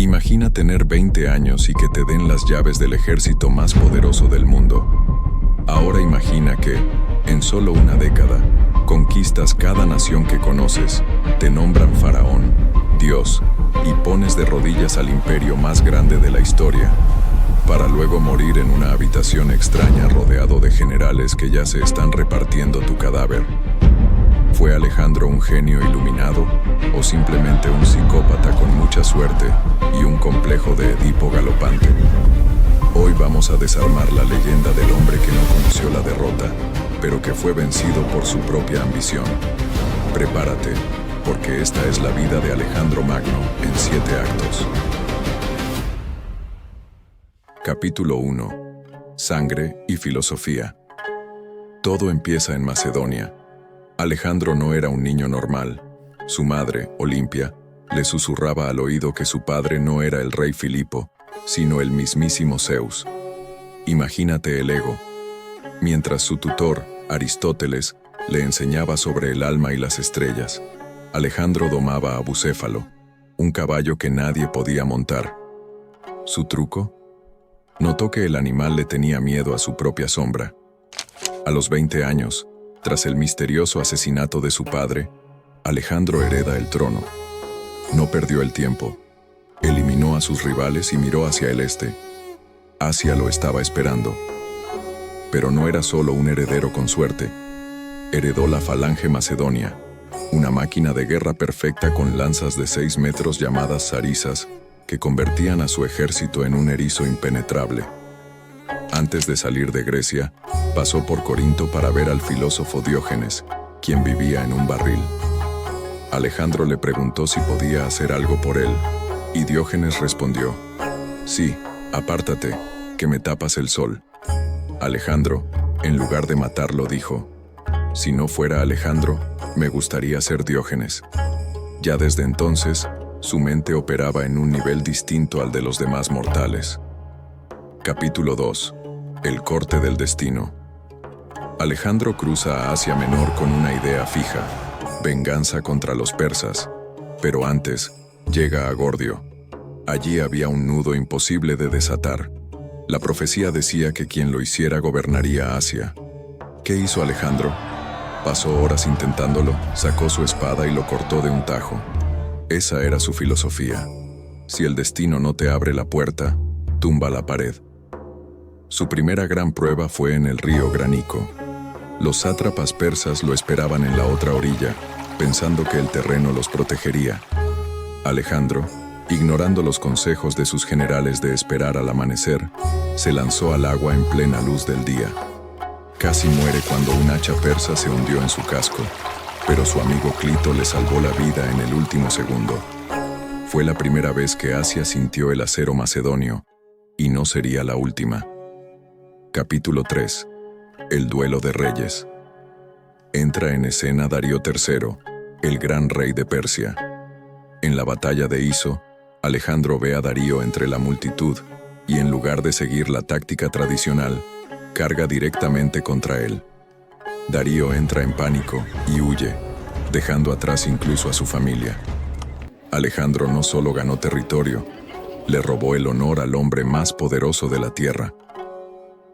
Imagina tener 20 años y que te den las llaves del ejército más poderoso del mundo. Ahora imagina que, en solo una década, conquistas cada nación que conoces, te nombran faraón, Dios, y pones de rodillas al imperio más grande de la historia, para luego morir en una habitación extraña rodeado de generales que ya se están repartiendo tu cadáver. ¿Fue Alejandro un genio iluminado o simplemente un psicópata con mucha suerte y un complejo de Edipo galopante? Hoy vamos a desarmar la leyenda del hombre que no conoció la derrota, pero que fue vencido por su propia ambición. Prepárate, porque esta es la vida de Alejandro Magno en 7 actos. Capítulo 1. Sangre y filosofía. Todo empieza en Macedonia. Alejandro no era un niño normal. Su madre, Olimpia, le susurraba al oído que su padre no era el rey Filipo, sino el mismísimo Zeus. Imagínate el ego. Mientras su tutor, Aristóteles, le enseñaba sobre el alma y las estrellas, Alejandro domaba a Bucéfalo, un caballo que nadie podía montar. ¿Su truco? Notó que el animal le tenía miedo a su propia sombra. A los 20 años, tras el misterioso asesinato de su padre, Alejandro hereda el trono. No perdió el tiempo. Eliminó a sus rivales y miró hacia el este. Asia lo estaba esperando. Pero no era solo un heredero con suerte. Heredó la falange macedonia, una máquina de guerra perfecta con lanzas de 6 metros llamadas sarisas, que convertían a su ejército en un erizo impenetrable. Antes de salir de Grecia, pasó por Corinto para ver al filósofo Diógenes, quien vivía en un barril. Alejandro le preguntó si podía hacer algo por él, y Diógenes respondió: «Sí, apártate, que me tapas el sol». Alejandro, en lugar de matarlo, dijo: «Si no fuera Alejandro, me gustaría ser Diógenes». Ya desde entonces, su mente operaba en un nivel distinto al de los demás mortales. Capítulo 2. El corte del destino. Alejandro cruza a Asia Menor con una idea fija: venganza contra los persas. Pero antes, llega a Gordio. Allí había un nudo imposible de desatar. La profecía decía que quien lo hiciera gobernaría Asia. ¿Qué hizo Alejandro? Pasó horas intentándolo, sacó su espada y lo cortó de un tajo. Esa era su filosofía. Si el destino no te abre la puerta, tumba la pared. Su primera gran prueba fue en el río Granico. Los sátrapas persas lo esperaban en la otra orilla, pensando que el terreno los protegería. Alejandro, ignorando los consejos de sus generales de esperar al amanecer, se lanzó al agua en plena luz del día. Casi muere cuando un hacha persa se hundió en su casco, pero su amigo Clito le salvó la vida en el último segundo. Fue la primera vez que Asia sintió el acero macedonio, y no sería la última. Capítulo 3. El duelo de reyes. Entra en escena Darío III, el gran rey de Persia. En la batalla de Iso, Alejandro ve a Darío entre la multitud y, en lugar de seguir la táctica tradicional, carga directamente contra él. Darío entra en pánico y huye, dejando atrás incluso a su familia. Alejandro no solo ganó territorio, le robó el honor al hombre más poderoso de la tierra.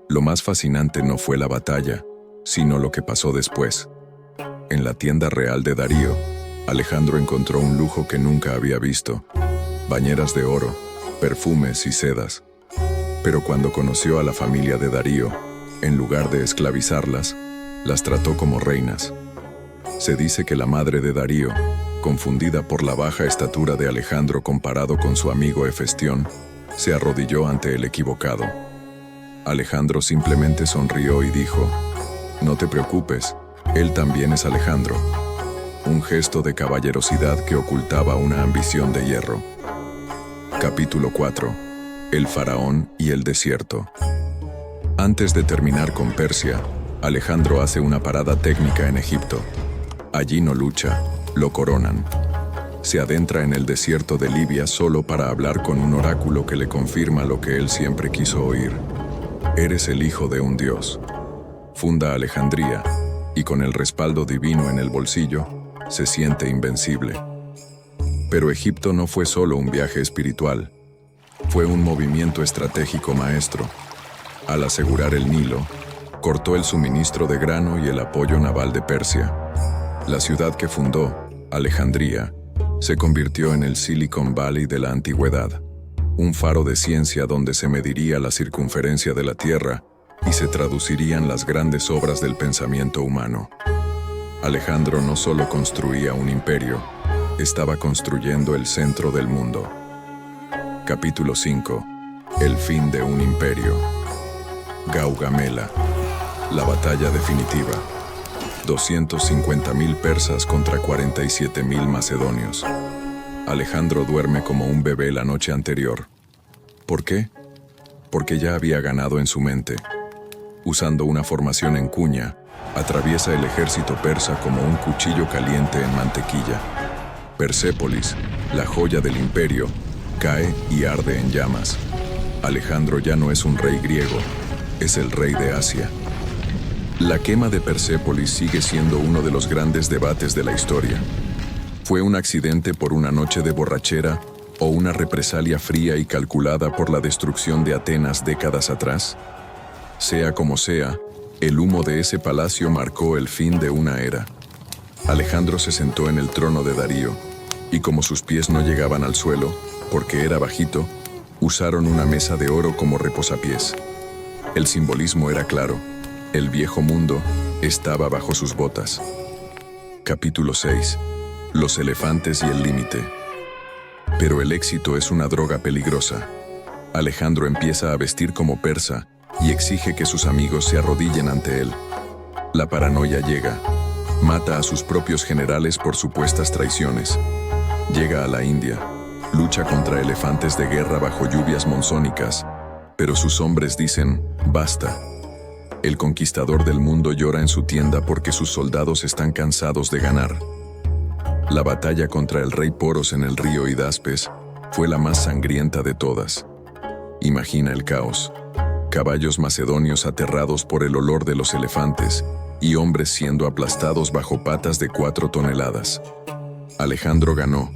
Lo más fascinante no fue la batalla, sino lo que pasó después. En la tienda real de Darío, Alejandro encontró un lujo que nunca había visto: bañeras de oro, perfumes y sedas. Pero cuando conoció a la familia de Darío, en lugar de esclavizarlas, las trató como reinas. Se dice que la madre de Darío, confundida por la baja estatura de Alejandro comparado con su amigo Hefestión, se arrodilló ante el equivocado. Alejandro simplemente sonrió y dijo: «No te preocupes, él también es Alejandro». Un gesto de caballerosidad que ocultaba una ambición de hierro. Capítulo 4. El faraón y el desierto. Antes de terminar con Persia, Alejandro hace una parada técnica en Egipto. Allí no lucha, lo coronan. Se adentra en el desierto de Libia solo para hablar con un oráculo que le confirma lo que él siempre quiso oír: «Eres el hijo de un dios». Funda Alejandría, y con el respaldo divino en el bolsillo, se siente invencible. Pero Egipto no fue solo un viaje espiritual, Fue un movimiento estratégico maestro. Al asegurar el Nilo, cortó el suministro de grano y el apoyo naval de Persia. La ciudad que fundó, Alejandría, se convirtió en el Silicon Valley de la antigüedad, un faro de ciencia donde se mediría la circunferencia de la Tierra y se traducirían las grandes obras del pensamiento humano. Alejandro no solo construía un imperio, estaba construyendo el centro del mundo. Capítulo 5. El fin de un imperio. Gaugamela. La batalla definitiva. 250.000 persas contra 47.000 macedonios. Alejandro duerme como un bebé la noche anterior. ¿Por qué? Porque ya había ganado en su mente. Usando una formación en cuña, atraviesa el ejército persa como un cuchillo caliente en mantequilla. Persépolis, la joya del imperio, cae y arde en llamas. Alejandro ya no es un rey griego, es el rey de Asia. La quema de Persépolis sigue siendo uno de los grandes debates de la historia. ¿Fue un accidente por una noche de borrachera o una represalia fría y calculada por la destrucción de Atenas décadas atrás? Sea como sea, el humo de ese palacio marcó el fin de una era. Alejandro se sentó en el trono de Darío, y como sus pies no llegaban al suelo, porque era bajito, usaron una mesa de oro como reposapiés. El simbolismo era claro. El viejo mundo estaba bajo sus botas. Capítulo 6. Los elefantes y el límite. Pero el éxito es una droga peligrosa. Alejandro empieza a vestir como persa y exige que sus amigos se arrodillen ante él. La paranoia llega. Mata a sus propios generales por supuestas traiciones. Llega a la India. Lucha contra elefantes de guerra bajo lluvias monzónicas. Pero sus hombres dicen, basta. El conquistador del mundo llora en su tienda porque sus soldados están cansados de ganar. La batalla contra el rey Poros en el río Hidaspes fue la más sangrienta de todas. Imagina el caos. Caballos macedonios aterrados por el olor de los elefantes y hombres siendo aplastados bajo patas de 4 toneladas. Alejandro ganó,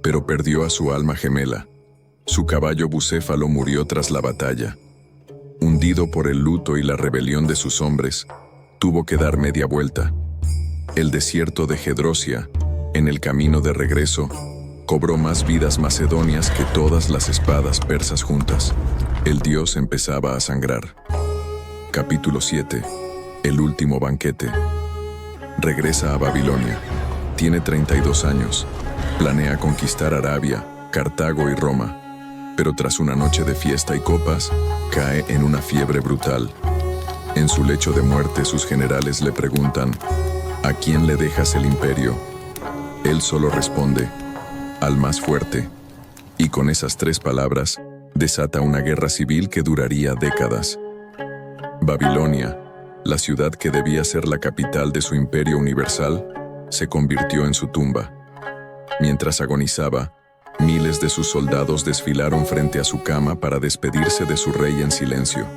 pero perdió a su alma gemela. Su caballo bucéfalo murió tras la batalla. Hundido por el luto y la rebelión de sus hombres, tuvo que dar media vuelta. El desierto de Gedrosia, en el camino de regreso, cobró más vidas macedonias que todas las espadas persas juntas. El dios empezaba a sangrar. Capítulo 7. El último banquete. Regresa a Babilonia. Tiene 32 años. Planea conquistar Arabia, Cartago y Roma. Pero tras una noche de fiesta y copas, cae en una fiebre brutal. En su lecho de muerte, sus generales le preguntan, ¿a quién le dejas el imperio? Él solo responde, al más fuerte. Y con esas 3 palabras, desata una guerra civil que duraría décadas. Babilonia, la ciudad que debía ser la capital de su imperio universal, se convirtió en su tumba. Mientras agonizaba, miles de sus soldados desfilaron frente a su cama para despedirse de su rey en silencio.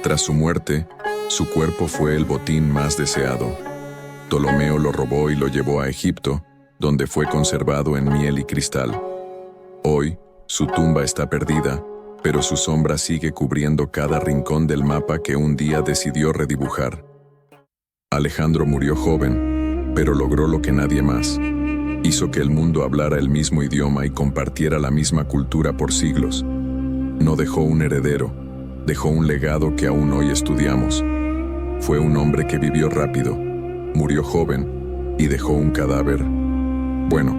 Tras su muerte, su cuerpo fue el botín más deseado. Ptolomeo lo robó y lo llevó a Egipto, donde fue conservado en miel y cristal. Hoy, su tumba está perdida, pero su sombra sigue cubriendo cada rincón del mapa que un día decidió redibujar. Alejandro murió joven, pero logró lo que nadie más. Hizo que el mundo hablara el mismo idioma y compartiera la misma cultura por siglos. No dejó un heredero, dejó un legado que aún hoy estudiamos. Fue un hombre que vivió rápido, murió joven y dejó un cadáver. Bueno,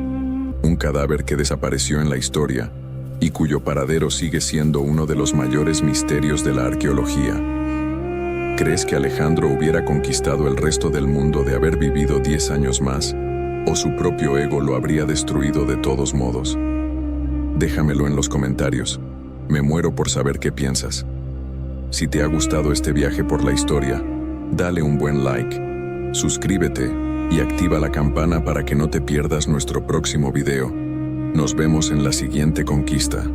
un cadáver que desapareció en la historia y cuyo paradero sigue siendo uno de los mayores misterios de la arqueología. ¿Crees que Alejandro hubiera conquistado el resto del mundo de haber vivido 10 años más? ¿O su propio ego lo habría destruido de todos modos? Déjamelo en los comentarios. Me muero por saber qué piensas. Si te ha gustado este viaje por la historia, dale un buen like, suscríbete y activa la campana para que no te pierdas nuestro próximo video. Nos vemos en la siguiente conquista.